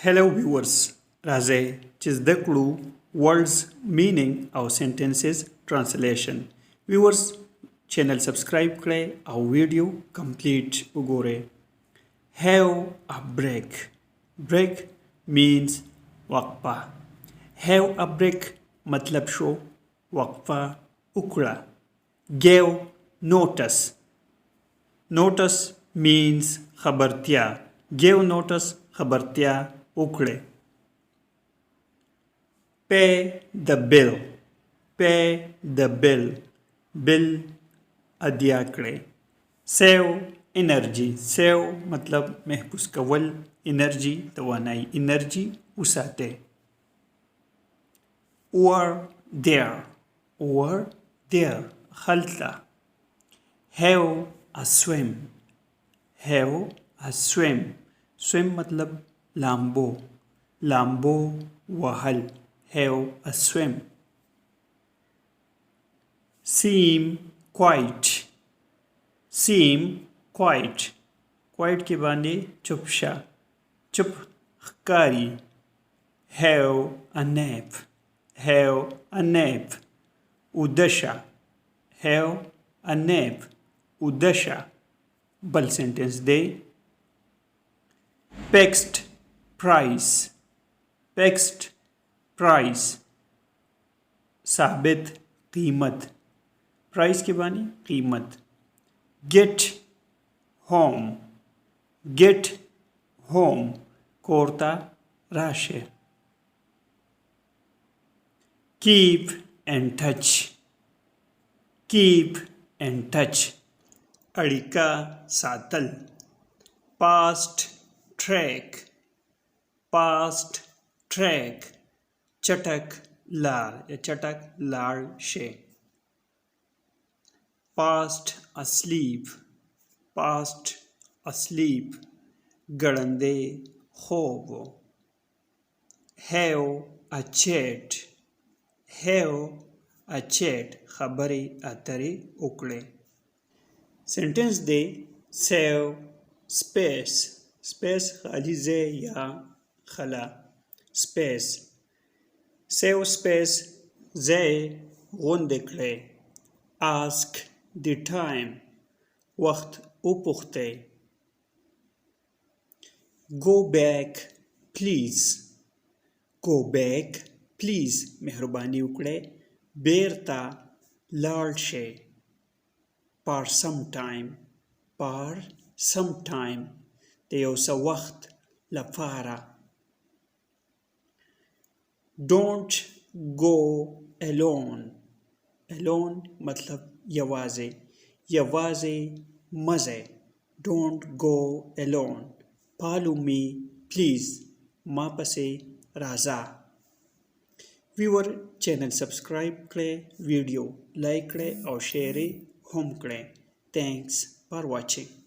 Hello viewers, راځئ چې زده کړو words meaning او sentences translation. Viewers channel subscribe کړئ او ویډیو complete وګورئ. Have a break. Break means وقفه. Have a break مطلب شو وقفه وکړه. Give notice. Notice means خبرتیا. Give notice خبرتیا وکړه. Pay the bill. Pay the bill. Bill ادیا کړئ. Save energy. Save مطلب محفوظ کول. Energy توانای. Energy وساتئ. Over there. Over there. خلطه. Have a swim. Have a swim. Swim مطلب لامبو. لامبو وهل. Have a swim. Seem quiet. Seem quiet. Quiet के बाने चुप शा. चुप ख़कारी. Have a nap. Have a nap. उदशा. Have a nap. उदशा. बल सेंटेंस दे. Fixed price. Fixed price. साबित कीमत. प्राइस के बानी कीमत. Get home. Get home. कोर्ता राशे. Keep in touch. Keep in touch. अड़िका Satal. Past track. Past track. चटक लार या चटक लार शे. Past asleep. Past asleep. गड़ंदे خوب. Have a chat. Have a chat. खबरे अतरे उकड़े. Sentence दे. Save space. Space खाली जे या खला. Space. Save space. J غوند کړئ. Ask the time. وخت وپوښتئ. Go back please. Go back please. مهرباني وکړئ. بیرته لاړ شئ. For some time. For some time. د یو څه وخت لپاره. Don't go alone. Alone مطلب یوازې. یوازې مزه. Don't go alone. Follow me please. ما پسې راځه. Viewer channel subscribe کړئ. ویډیو لایک کړئ او شیر هم کړئ. Thanks for watching.